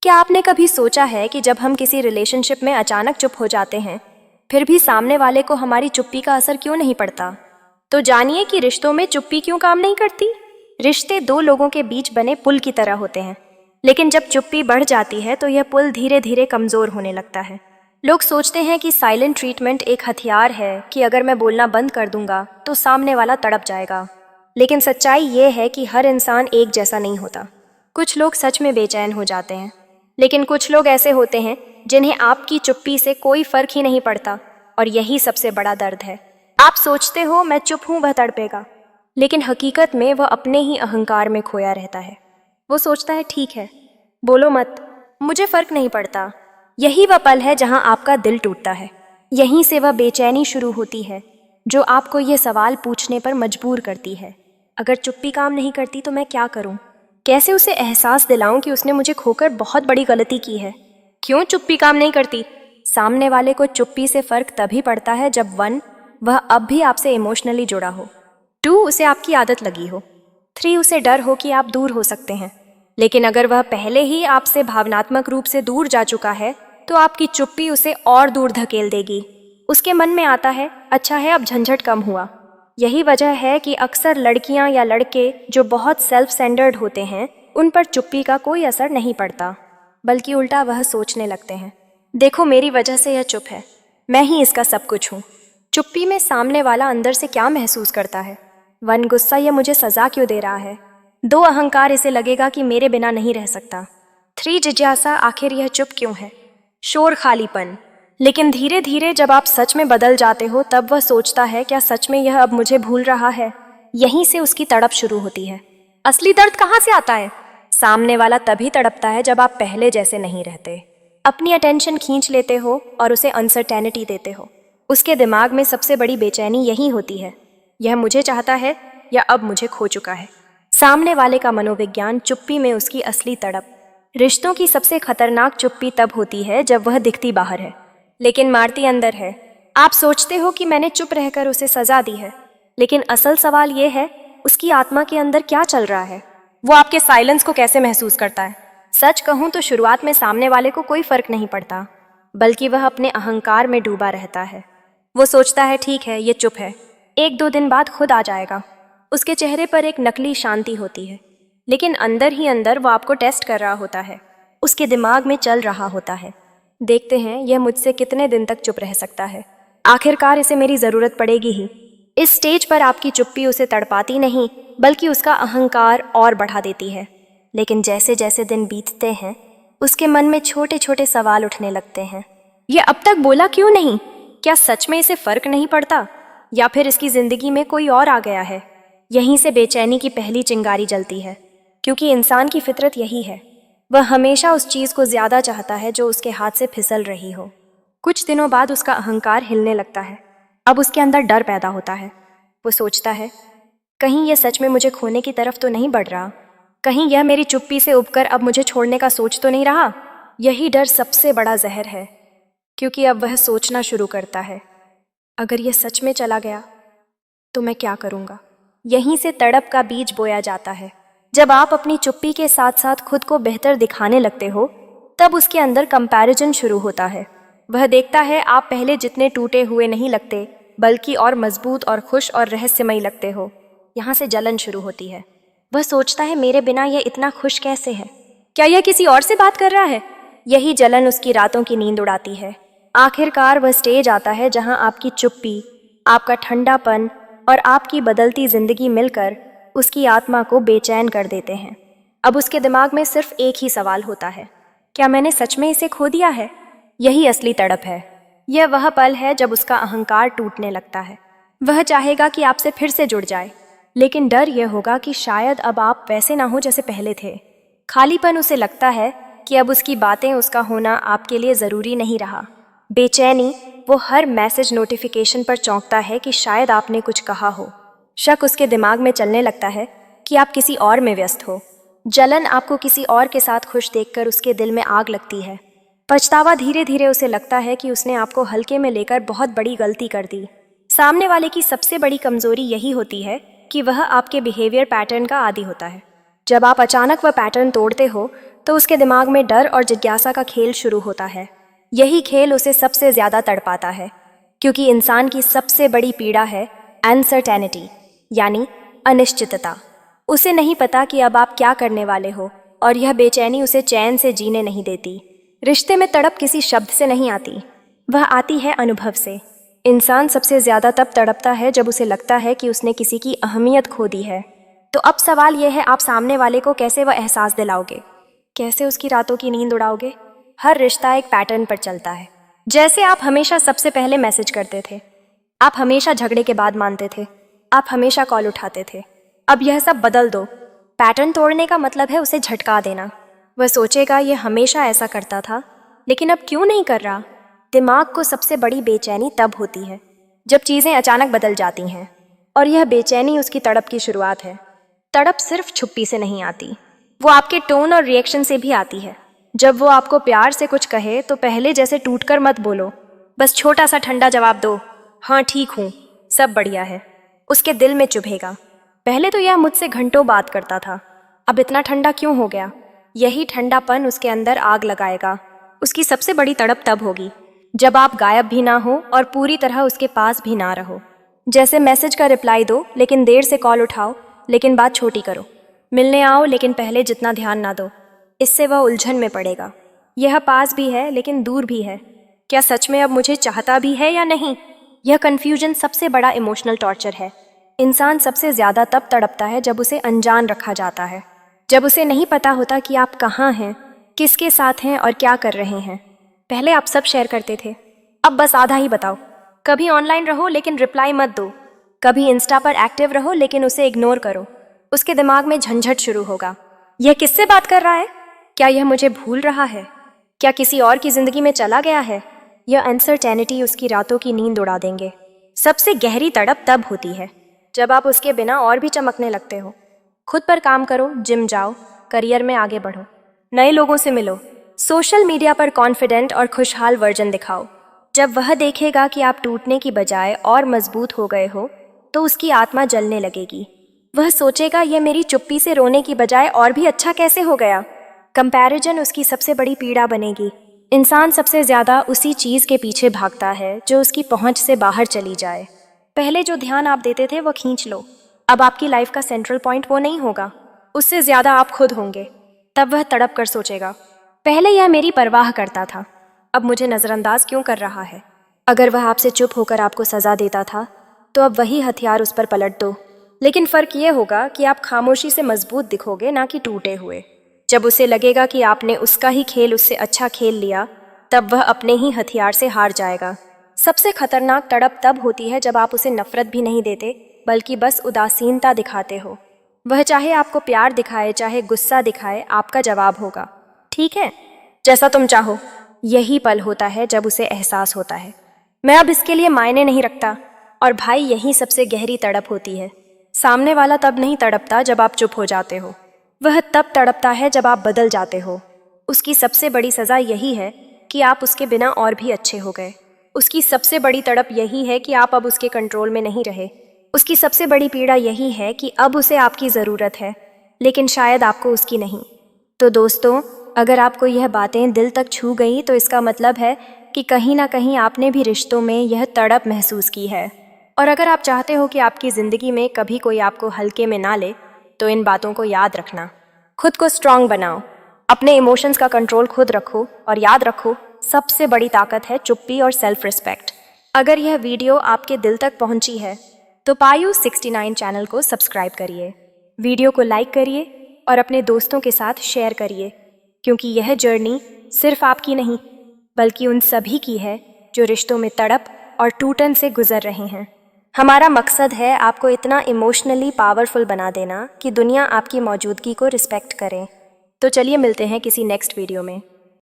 क्या आपने कभी सोचा है कि जब हम किसी रिलेशनशिप में अचानक चुप हो जाते हैं, फिर भी सामने वाले को हमारी चुप्पी का असर क्यों नहीं पड़ता? तो जानिए कि रिश्तों में चुप्पी क्यों काम नहीं करती। रिश्ते दो लोगों के बीच बने पुल की तरह होते हैं, लेकिन जब चुप्पी बढ़ जाती है तो यह पुल धीरे धीरे कमजोर होने लगता है। लोग सोचते हैं कि साइलेंट ट्रीटमेंट एक हथियार है कि अगर मैं बोलना बंद कर दूंगा तो सामने वाला तड़प जाएगा। लेकिन सच्चाई ये है कि हर इंसान एक जैसा नहीं होता। कुछ लोग सच में बेचैन हो जाते हैं, लेकिन कुछ लोग ऐसे होते हैं जिन्हें आपकी चुप्पी से कोई फर्क ही नहीं पड़ता, और यही सबसे बड़ा दर्द है। आप सोचते हो मैं चुप हूं वह तड़पेगा, लेकिन हकीकत में वह अपने ही अहंकार में खोया रहता है। वो सोचता है ठीक है, बोलो मत, मुझे फर्क नहीं पड़ता। यही वह पल है जहां आपका दिल टूटता है। यहीं से वह बेचैनी शुरू होती है जो आपको ये सवाल पूछने पर मजबूर करती है, अगर चुप्पी काम नहीं करती तो मैं क्या करूं? कैसे उसे एहसास दिलाऊं कि उसने मुझे खोकर बहुत बड़ी गलती की है? क्यों चुप्पी काम नहीं करती? सामने वाले को चुप्पी से फर्क तभी पड़ता है जब 1, वह अब भी आपसे इमोशनली जुड़ा हो, 2, उसे आपकी आदत लगी हो, 3, उसे डर हो कि आप दूर हो सकते हैं। लेकिन अगर वह पहले ही आपसे भावनात्मक रूप से दूर जा चुका है तो आपकी चुप्पी उसे और दूर धकेल देगी। उसके मन में आता है अच्छा है अब झंझट कम हुआ। यही वजह है कि अक्सर लड़कियां या लड़के जो बहुत सेल्फ सेंटर्ड होते हैं उन पर चुप्पी का कोई असर नहीं पड़ता, बल्कि उल्टा वह सोचने लगते हैं देखो मेरी वजह से यह चुप है, मैं ही इसका सब कुछ हूँ। चुप्पी में सामने वाला अंदर से क्या महसूस करता है? 1, गुस्सा, यह मुझे सजा क्यों दे रहा है। 2, अहंकार, इसे लगेगा कि मेरे बिना नहीं रह सकता। 3, जिज्ञासा, आखिर यह चुप क्यों है। शोर, खालीपन। लेकिन धीरे धीरे जब आप सच में बदल जाते हो तब वह सोचता है क्या सच में यह अब मुझे भूल रहा है। यहीं से उसकी तड़प शुरू होती है। असली दर्द कहाँ से आता है? सामने वाला तभी तड़पता है जब आप पहले जैसे नहीं रहते, अपनी अटेंशन खींच लेते हो और उसे अनसर्टेनिटी देते हो। उसके दिमाग में सबसे बड़ी बेचैनी यही होती है, यह मुझे चाहता है या अब मुझे खो चुका है। सामने वाले का मनोविज्ञान, चुप्पी में उसकी असली तड़प। रिश्तों की सबसे खतरनाक चुप्पी तब होती है जब वह दिखती बाहर है लेकिन मारती अंदर है। आप सोचते हो कि मैंने चुप रहकर उसे सजा दी है, लेकिन असल सवाल यह है उसकी आत्मा के अंदर क्या चल रहा है। वो आपके साइलेंस को कैसे महसूस करता है? सच कहूं तो शुरुआत में सामने वाले को कोई फर्क नहीं पड़ता, बल्कि वह अपने अहंकार में डूबा रहता है। वो सोचता है ठीक है ये चुप है, 1-2 दिन बाद खुद आ जाएगा। उसके चेहरे पर एक नकली शांति होती है, लेकिन अंदर ही अंदर वो आपको टेस्ट कर रहा होता है। उसके दिमाग में चल रहा होता है देखते हैं यह मुझसे कितने दिन तक चुप रह सकता है, आखिरकार इसे मेरी जरूरत पड़ेगी ही। इस स्टेज पर आपकी चुप्पी उसे तड़पाती नहीं, बल्कि उसका अहंकार और बढ़ा देती है। लेकिन जैसे जैसे दिन बीतते हैं उसके मन में छोटे छोटे सवाल उठने लगते हैं। यह अब तक बोला क्यों नहीं? क्या सच में इसे फर्क नहीं पड़ता, या फिर इसकी जिंदगी में कोई और आ गया है? यहीं से बेचैनी की पहली चिंगारी जलती है, क्योंकि इंसान की फितरत यही है, वह हमेशा उस चीज को ज्यादा चाहता है जो उसके हाथ से फिसल रही हो। कुछ दिनों बाद उसका अहंकार हिलने लगता है। अब उसके अंदर डर पैदा होता है। वो सोचता है कहीं यह सच में मुझे खोने की तरफ तो नहीं बढ़ रहा, कहीं यह मेरी चुप्पी से उबकर अब मुझे छोड़ने का सोच तो नहीं रहा। यही डर सबसे बड़ा जहर है, क्योंकि अब वह सोचना शुरू करता है अगर यह सच में चला गया तो मैं क्या करूँगा। यहीं से तड़प का बीज बोया जाता है। जब आप अपनी चुप्पी के साथ साथ खुद को बेहतर दिखाने लगते हो तब उसके अंदर कंपैरिजन शुरू होता है। वह देखता है आप पहले जितने टूटे हुए नहीं लगते, बल्कि और मजबूत और खुश और रहस्यमयी लगते हो। यहाँ से जलन शुरू होती है। वह सोचता है मेरे बिना यह इतना खुश कैसे है, क्या यह किसी और से बात कर रहा है? यही जलन उसकी रातों की नींद उड़ाती है। आखिरकार वह स्टेज आता है जहाँ आपकी चुप्पी, आपका ठंडापन और आपकी बदलती जिंदगी मिलकर उसकी आत्मा को बेचैन कर देते हैं। अब उसके दिमाग में सिर्फ एक ही सवाल होता है, क्या मैंने सच में इसे खो दिया है? यही असली तड़प है। यह वह पल है जब उसका अहंकार टूटने लगता है। वह चाहेगा कि आपसे फिर से जुड़ जाए, लेकिन डर यह होगा कि शायद अब आप वैसे ना हो जैसे पहले थे। खालीपन, उसे लगता है कि अब उसकी बातें, उसका होना आपके लिए ज़रूरी नहीं रहा। बेचैनी, वो हर मैसेज नोटिफिकेशन पर चौंकता है कि शायद आपने कुछ कहा हो। शक, उसके दिमाग में चलने लगता है कि आप किसी और में व्यस्त हो। जलन, आपको किसी और के साथ खुश देखकर उसके दिल में आग लगती है। पछतावा, धीरे धीरे उसे लगता है कि उसने आपको हल्के में लेकर बहुत बड़ी गलती कर दी। सामने वाले की सबसे बड़ी कमजोरी यही होती है कि वह आपके बिहेवियर पैटर्न का आदी होता है। जब आप अचानक वह पैटर्न तोड़ते हो तो उसके दिमाग में डर और जिज्ञासा का खेल शुरू होता है। यही खेल उसे सबसे ज़्यादा तड़पाता है, क्योंकि इंसान की सबसे बड़ी पीड़ा है अनसर्टेनिटी, यानी अनिश्चितता। उसे नहीं पता कि अब आप क्या करने वाले हो, और यह बेचैनी उसे चैन से जीने नहीं देती। रिश्ते में तड़प किसी शब्द से नहीं आती, वह आती है अनुभव से। इंसान सबसे ज़्यादा तब तड़पता है जब उसे लगता है कि उसने किसी की अहमियत खो दी है। तो अब सवाल यह है, आप सामने वाले को कैसे वह एहसास दिलाओगे, कैसे उसकी रातों की नींद उड़ाओगे? हर रिश्ता एक पैटर्न पर चलता है। जैसे आप हमेशा सबसे पहले मैसेज करते थे, आप हमेशा झगड़े के बाद मानते थे, आप हमेशा कॉल उठाते थे। अब यह सब बदल दो। पैटर्न तोड़ने का मतलब है उसे झटका देना। वह सोचेगा ये हमेशा ऐसा करता था, लेकिन अब क्यों नहीं कर रहा? दिमाग को सबसे बड़ी बेचैनी तब होती है जब चीज़ें अचानक बदल जाती हैं, और यह बेचैनी उसकी तड़प की शुरुआत है। तड़प सिर्फ छुप्पी से नहीं आती, वो आपके टोन और रिएक्शन से भी आती है। जब वो आपको प्यार से कुछ कहे तो पहले जैसे टूटकर मत बोलो, बस छोटा सा ठंडा जवाब दो, हाँ ठीक हूँ, सब बढ़िया है। उसके दिल में चुभेगा, पहले तो यह मुझसे घंटों बात करता था, अब इतना ठंडा क्यों हो गया? यही ठंडापन उसके अंदर आग लगाएगा। उसकी सबसे बड़ी तड़प तब होगी जब आप गायब भी ना हो और पूरी तरह उसके पास भी ना रहो। जैसे मैसेज का रिप्लाई दो लेकिन देर से कॉल उठाओ, लेकिन बात छोटी करो। मिलने आओ लेकिन पहले जितना ध्यान ना दो। इससे वह उलझन में पड़ेगा। यह पास भी है लेकिन दूर भी है। क्या सच में अब मुझे चाहता भी है या नहीं? यह कन्फ्यूजन सबसे बड़ा इमोशनल टॉर्चर है। इंसान सबसे ज़्यादा तब तड़पता है जब उसे अनजान रखा जाता है, जब उसे नहीं पता होता कि आप कहाँ हैं, किसके साथ हैं और क्या कर रहे हैं। पहले आप सब शेयर करते थे, अब बस आधा ही बताओ। कभी ऑनलाइन रहो लेकिन रिप्लाई मत दो, कभी इंस्टा पर एक्टिव रहो लेकिन उसे इग्नोर करो। उसके दिमाग में झंझट शुरू होगा, यह किससे बात कर रहा है? क्या यह मुझे भूल रहा है? क्या किसी और की जिंदगी में चला गया है? यह अनसर्टेनिटी उसकी रातों की नींद उड़ा देंगे। सबसे गहरी तड़प तब होती है जब आप उसके बिना और भी चमकने लगते हो। खुद पर काम करो, जिम जाओ, करियर में आगे बढ़ो, नए लोगों से मिलो, सोशल मीडिया पर कॉन्फिडेंट और खुशहाल वर्जन दिखाओ। जब वह देखेगा कि आप टूटने की बजाय और मजबूत हो गए हो, तो उसकी आत्मा जलने लगेगी। वह सोचेगा ये मेरी चुप्पी से रोने की बजाय और भी अच्छा कैसे हो गया। कंपैरिजन उसकी सबसे बड़ी पीड़ा बनेगी। इंसान सबसे ज़्यादा उसी चीज़ के पीछे भागता है जो उसकी पहुंच से बाहर चली जाए। पहले जो ध्यान आप देते थे वो खींच लो। अब आपकी लाइफ का सेंट्रल पॉइंट वो नहीं होगा, उससे ज़्यादा आप खुद होंगे। तब वह तड़प कर सोचेगा, पहले यह मेरी परवाह करता था, अब मुझे नज़रअंदाज क्यों कर रहा है? अगर वह आपसे चुप होकर आपको सज़ा देता था, तो अब वही हथियार उस पर पलट दो। लेकिन फ़र्क ये होगा कि आप खामोशी से मजबूत दिखोगे, ना कि टूटे हुए। जब उसे लगेगा कि आपने उसका ही खेल उससे अच्छा खेल लिया, तब वह अपने ही हथियार से हार जाएगा। सबसे खतरनाक तड़प तब होती है जब आप उसे नफ़रत भी नहीं देते, बल्कि बस उदासीनता दिखाते हो। वह चाहे आपको प्यार दिखाए, चाहे गुस्सा दिखाए, आपका जवाब होगा, ठीक है, जैसा तुम चाहो। यही पल होता है जब उसे एहसास होता है, मैं अब इसके लिए मायने नहीं रखता। और भाई, यही सबसे गहरी तड़प होती है। सामने वाला तब नहीं तड़पता जब आप चुप हो जाते हो, वह तब तड़पता है जब आप बदल जाते हो। उसकी सबसे बड़ी सज़ा यही है कि आप उसके बिना और भी अच्छे हो गए। उसकी सबसे बड़ी तड़प यही है कि आप अब उसके कंट्रोल में नहीं रहे। उसकी सबसे बड़ी पीड़ा यही है कि अब उसे आपकी ज़रूरत है, लेकिन शायद आपको उसकी नहीं। तो दोस्तों, अगर आपको यह बातें दिल तक छू गई, तो इसका मतलब है कि कहीं ना कहीं आपने भी रिश्तों में यह तड़प महसूस की है। और अगर आप चाहते हो कि आपकी ज़िंदगी में कभी कोई आपको हल्के में ना ले, तो इन बातों को याद रखना। खुद को स्ट्रांग बनाओ, अपने इमोशंस का कंट्रोल खुद रखो, और याद रखो, सबसे बड़ी ताकत है चुप्पी और सेल्फ रिस्पेक्ट। अगर यह वीडियो आपके दिल तक पहुंची है, तो पायु 69 चैनल को सब्सक्राइब करिए, वीडियो को लाइक करिए और अपने दोस्तों के साथ शेयर करिए, क्योंकि यह जर्नी सिर्फ आपकी नहीं, बल्कि उन सभी की है जो रिश्तों में तड़प और टूटन से गुजर रहे हैं। हमारा मकसद है आपको इतना इमोशनली पावरफुल बना देना कि दुनिया आपकी मौजूदगी को रिस्पेक्ट करे। तो चलिए मिलते हैं किसी नेक्स्ट वीडियो में।